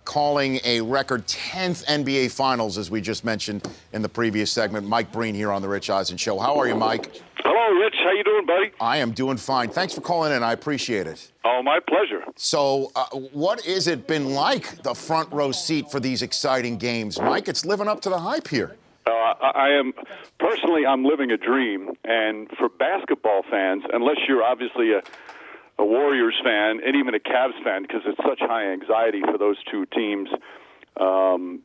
calling a record 10th NBA Finals, as we just mentioned in the previous segment. Mike Breen here on The Rich Eisen Show. How are you, Mike? Hello, Rich. How you doing, buddy? I am doing fine. Thanks for calling in. I appreciate it. Oh, my pleasure. So what has it been like, the front row seat for these exciting games? Mike, it's living up to the hype here. I'm living a dream. And for basketball fans, unless you're obviously a Warriors fan and even a Cavs fan, because it's such high anxiety for those two teams,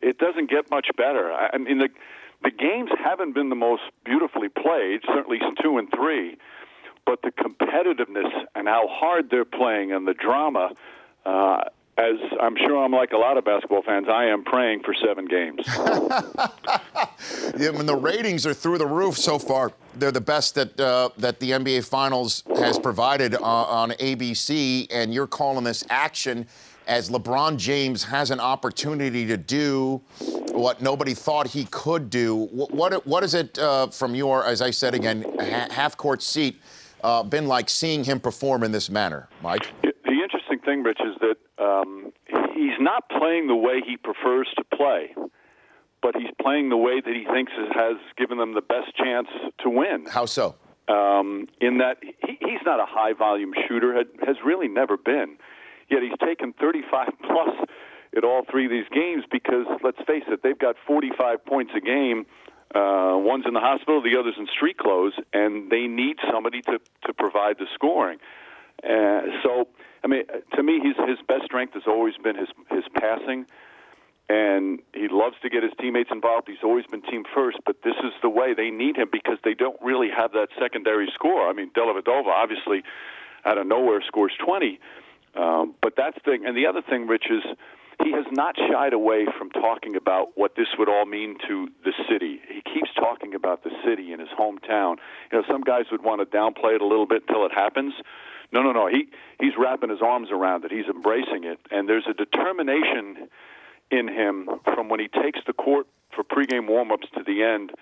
it doesn't get much better. I mean, the games haven't been the most beautifully played, certainly 2 and 3, but the competitiveness and how hard they're playing and the drama, as I'm sure I'm like a lot of basketball fans, I am praying for 7 games. Yeah, when the ratings are through the roof so far, they're the best that the NBA Finals has provided on ABC, and you're calling this action as LeBron James has an opportunity to do what nobody thought he could do. What is it from your, as I said again, half-court seat, been like seeing him perform in this manner, Mike? The interesting thing, Rich, is that he's not playing the way he prefers to play, but he's playing the way that he thinks has given them the best chance to win. How so? In that he's not a high-volume shooter, has really never been. Yet he's taken 35-plus at all 3 of these games because, let's face it, they've got 45 points a game. One's in the hospital, the other's in street clothes, and they need somebody to provide the scoring. So, I mean, to me, his best strength has always been his passing, and he loves to get his teammates involved. He's always been team first, but this is the way they need him because they don't really have that secondary score. I mean, Dellavedova, obviously, out of nowhere, scores 20. But that's the thing. And the other thing, Rich, is he has not shied away from talking about what this would all mean to the city. He keeps talking about the city and his hometown. You know, some guys would want to downplay it a little bit until it happens. No. He's wrapping his arms around it. He's embracing it. And there's a determination in him from when he takes the court for pregame warm-ups to the end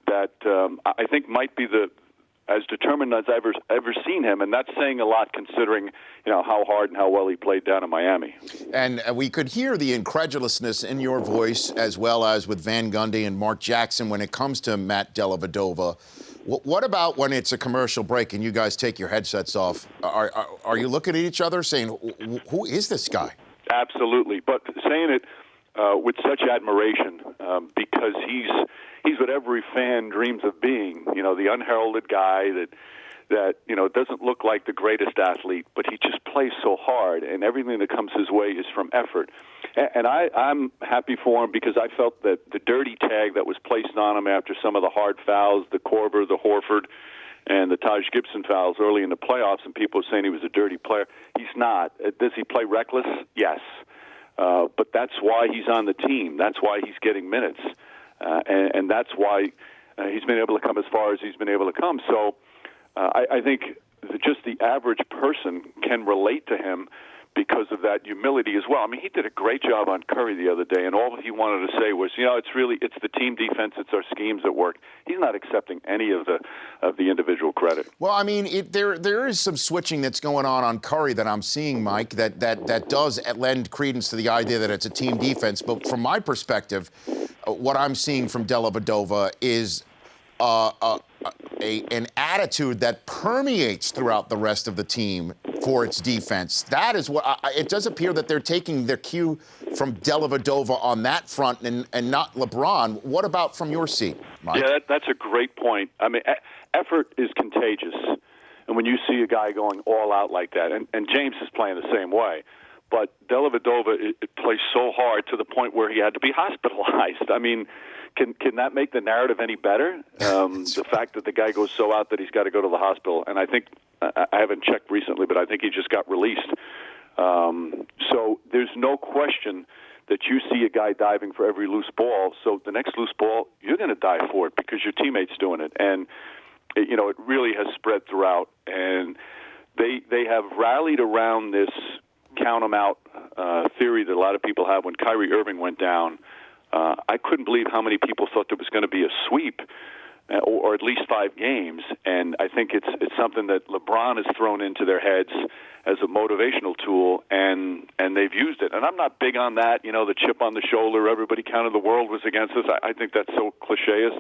that I think might be as determined as I've ever seen him, and that's saying a lot considering, how hard and how well he played down in Miami. And we could hear the incredulousness in your voice, as well as with Van Gundy and Mark Jackson when it comes to Matt Dellavedova. What about when it's a commercial break and you guys take your headsets off? Are you looking at each other saying, who is this guy? Absolutely, but saying it with such admiration because he's what every fan dreams of being, the unheralded guy that doesn't look like the greatest athlete, but he just plays so hard, and everything that comes his way is from effort. And I'm happy for him because I felt that the dirty tag that was placed on him after some of the hard fouls, the Korver, the Horford, and the Taj Gibson fouls early in the playoffs, and people were saying he was a dirty player. He's not. Does he play reckless? Yes. But that's why he's on the team. That's why he's getting minutes. And that's why he's been able to come as far as he's been able to come. So I think just the average person can relate to him because of that humility as well. I mean, he did a great job on Curry the other day, and all he wanted to say was, it's the team defense, it's our schemes that work. He's not accepting any of the individual credit. Well, I mean, there is some switching that's going on Curry that I'm seeing, Mike, that does lend credence to the idea that it's a team defense. But from my perspective, what I'm seeing from Dellavedova is an attitude that permeates throughout the rest of the team for its defense. That is what it does appear that they're taking their cue from Dellavedova on that front and not LeBron. What about from your seat, Mike? Yeah, that's a great point. I mean, effort is contagious. And when you see a guy going all out like that, and James is playing the same way, but Dellavedova it plays so hard to the point where he had to be hospitalized. I mean, can that make the narrative any better? The fact that the guy goes so out that he's got to go to the hospital. And I think, I haven't checked recently, but I think he just got released. So there's no question that you see a guy diving for every loose ball. So the next loose ball, you're going to dive for it because your teammate's doing it. And, it really has spread throughout. And they have rallied around this count them out theory that a lot of people have when Kyrie Irving went down. I couldn't believe how many people thought there was going to be a sweep or at least 5 games. And I think it's something that LeBron has thrown into their heads as a motivational tool, and they've used it. And I'm not big on that, the chip on the shoulder, everybody counted the world was against us. I think that's so cliche,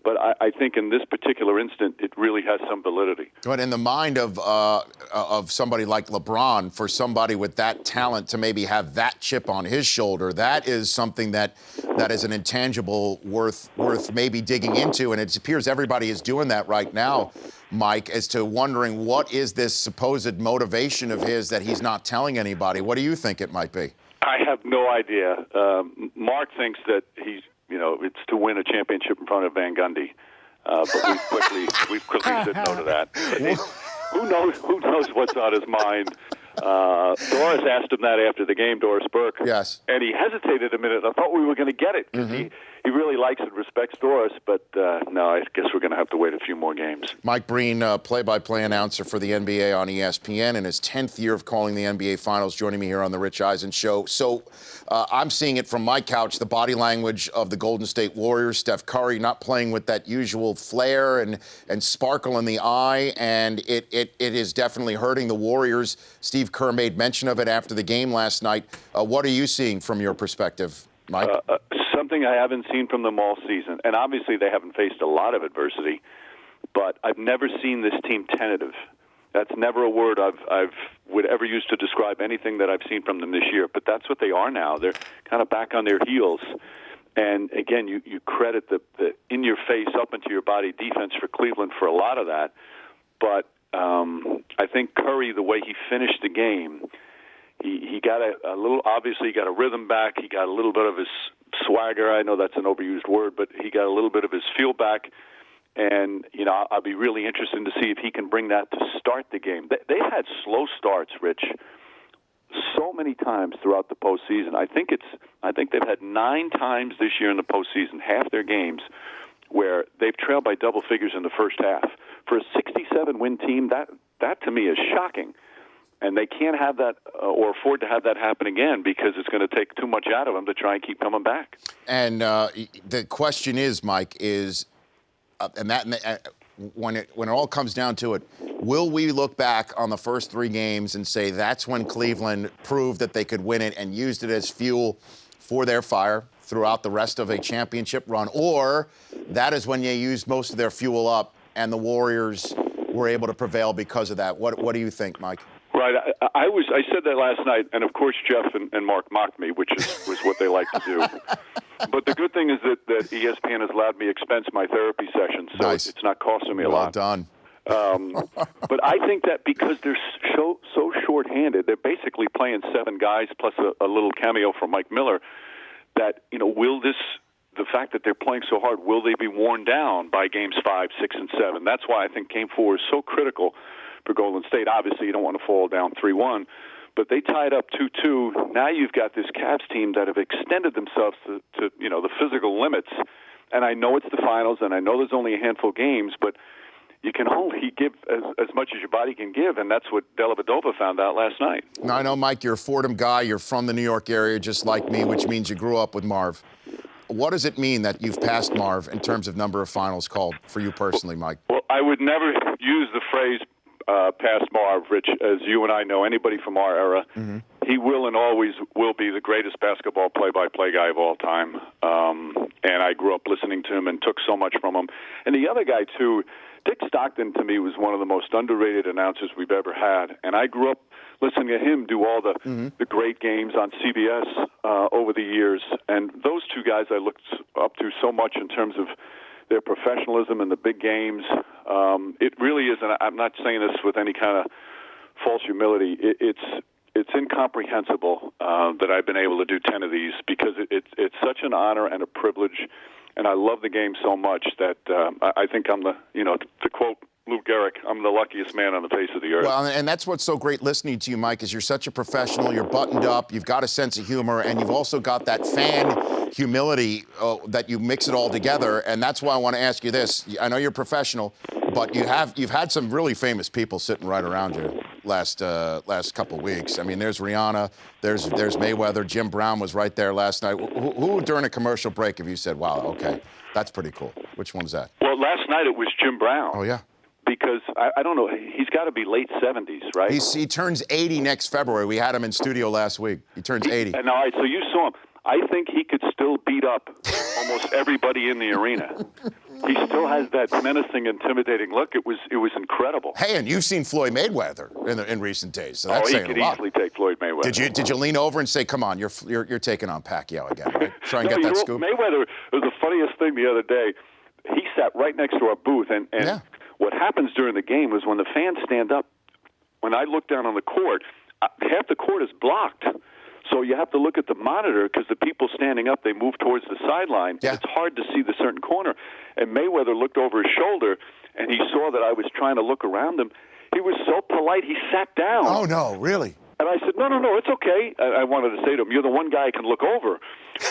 but I think in this particular instant, it really has some validity. But in the mind of somebody like LeBron, for somebody with that talent to maybe have that chip on his shoulder, that is something that is an intangible worth maybe digging into. And it appears everybody is doing that right now, Mike, as to wondering what is this supposed motivation of his that he's not telling anybody. What do you think it might be? I have no idea. Mark thinks that it's to win a championship in front of Van Gundy, but we've quickly said no to that. Who knows what's on his mind? Doris asked him that after the game, Doris Burke. Yes. And he hesitated a minute. I thought we were going to get it because he really likes and respects Doris, but no, I guess we're going to have to wait a few more games. Mike Breen, play-by-play announcer for the NBA on ESPN, in his 10th year of calling the NBA Finals, joining me here on the Rich Eisen Show. So I'm seeing it from my couch, the body language of the Golden State Warriors, Steph Curry not playing with that usual flair and sparkle in the eye, and it is definitely hurting the Warriors. Steve Kerr made mention of it after the game last night. What are you seeing from your perspective, Mike? Something I haven't seen from them all season. And obviously they haven't faced a lot of adversity, but I've never seen this team tentative. That's never a word I've would ever use to describe anything that I've seen from them this year, but that's what they are now. They're kind of back on their heels. And again, you credit the in-your-face, up-into-your-body defense for Cleveland for a lot of that. But I think Curry, the way he finished the game, he got a little, obviously he got a rhythm back. He got a little bit of his swagger. I know that's an overused word, but he got a little bit of his feel back. And, I'll be really interested to see if he can bring that to start the game. They had slow starts, Rich, so many times throughout the postseason. I think they've had 9 times this year in the postseason, half their games, where they've trailed by double figures in the first half. For a 67-win team, that to me is shocking. And they can't have that or afford to have that happen again because it's going to take too much out of them to try and keep coming back. And the question is, Mike, when it all comes down to it, will we look back on the first 3 games and say that's when Cleveland proved that they could win it and used it as fuel for their fire throughout the rest of a championship run? Or that is when they used most of their fuel up and the Warriors were able to prevail because of that? What do you think, Mike? Right. I said that last night, and of course Jeff and Mark mocked me, which was what they like to do. But the good thing is that ESPN has allowed me expense my therapy sessions, so nice. It's not costing me a lot. Well done. But I think that because they're so short-handed, they're basically playing 7 guys plus a little cameo from Mike Miller, that, the fact that they're playing so hard, will they be worn down by games 5, 6, and 7? That's why I think Game 4 is so critical for Golden State. Obviously, you don't want to fall down 3-1, but they tied up 2-2. Now you've got this Cavs team that have extended themselves to the physical limits. And I know it's the finals, and I know there's only a handful of games, but you can only give as much as your body can give, and that's what Dellavedova found out last night. Now, I know, Mike, you're a Fordham guy. You're from the New York area, just like me, which means you grew up with Marv. What does it mean that you've passed Marv in terms of number of finals called for you personally, Mike? Well, I would never use the phrase past Marv, Rich, as you and I know, anybody from our era. Mm-hmm. He will and always will be the greatest basketball play-by-play guy of all time. And I grew up listening to him and took so much from him. And the other guy, too, Dick Stockton, to me, was one of the most underrated announcers we've ever had. And I grew up listening to him do all the great games on CBS over the years. And those 2 guys I looked up to so much in terms of their professionalism in the big games. It really is, and I'm not saying this with any kind of false humility, it's incomprehensible that I've been able to do 10 of these because it's such an honor and a privilege, and I love the game so much that I think I'm to quote Lou Gehrig, I'm the luckiest man on the face of the earth. Well, and that's what's so great listening to you, Mike, is you're such a professional, you're buttoned up, you've got a sense of humor, and you've also got that fan humility that you mix it all together, and that's why I want to ask you this. I know you're professional, but you've had some really famous people sitting right around you last couple weeks. I mean, there's Rihanna, there's Mayweather, Jim Brown was right there last night. Who during a commercial break have you said, wow, okay, that's pretty cool? Which one's that? Well, last night it was Jim Brown. Oh, yeah. because I don't know. He's got to be late 70s, right? He turns 80 next February. We had him in studio last week. He turns 80. And all right, so you saw him. I think he could still beat up almost everybody in the arena. He still has that menacing, intimidating look. It was incredible. Hey, and you've seen Floyd Mayweather in recent days, so that's he saying could a lot. easily take Floyd Mayweather. Did you lean over and say, "Come on, you're taking on Pacquiao again"? Right? Try and No, get that scoop. Mayweather was the funniest thing the other day. He sat right next to our booth, and Yeah. what happens during the game is when the fans stand up. When I look down on the court, half the court is blocked. So you have to look at the monitor because the people standing up, they move towards the sideline. Yeah. It's hard to see the certain corner. And Mayweather looked over his shoulder, and he saw that I was trying to look around him. He was so polite, he sat down. Oh, no, really? And I said, no, it's okay. I wanted to say to him, you're the one guy I can look over.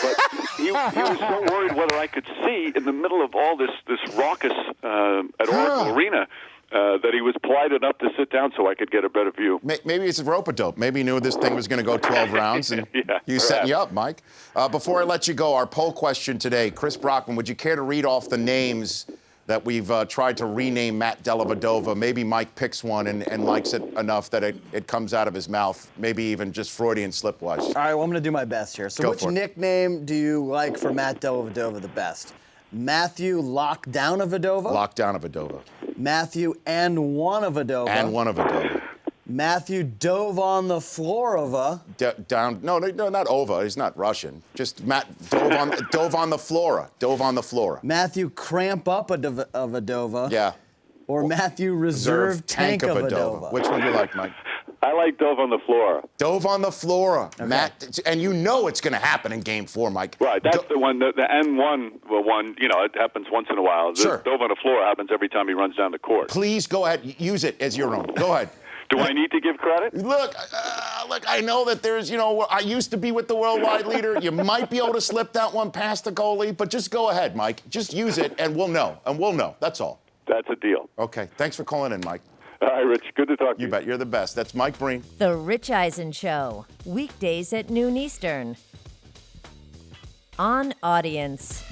But he was so worried whether I could see in the middle of all this raucous at Oracle Arena. That he was polite enough to sit down so I could get a better view. Maybe it's a rope-a-dope. Maybe he knew this thing was going to go 12 rounds, and he's setting you up, Mike. Before I let you go, our poll question today, Chris Brockman, would you care to read off the names that we've tried to rename Matt Dellavedova? Maybe Mike picks one and likes it enough that it comes out of his mouth, maybe even just Freudian slip-wise. All right, well, I'm going to do my best here. So which nickname do you like for Matt Dellavedova the best? Matthew Lockdown-Avadova? Lockdown-Avadova. Matthew and one of Adova. And one of Adova. Matthew dove on the floor of a. No, not Ova. He's not Russian. Just Matt dove on the flora. Dove on the flora. Matthew cramp up of Adova. Yeah. Or Matthew reserve tank of Adova. Which one do you like, Mike? I like dove on the floor. Dove on the flora, okay. Matt, and you know it's going to happen in Game 4, Mike. Right, that's the one, the N1 one, it happens once in a while. Sure. Dove on the floor happens every time he runs down the court. Please go ahead, use it as your own. Go ahead. Do I need to give credit? Look, I know that there's, I used to be with the worldwide leader. You might be able to slip that one past the goalie, but just go ahead, Mike. Just use it, and we'll know. That's all. That's a deal. Okay, thanks for calling in, Mike. All right, Rich. Good to talk to you. You bet. You're the best. That's Mike Breen. The Rich Eisen Show, weekdays at noon Eastern. On Audience.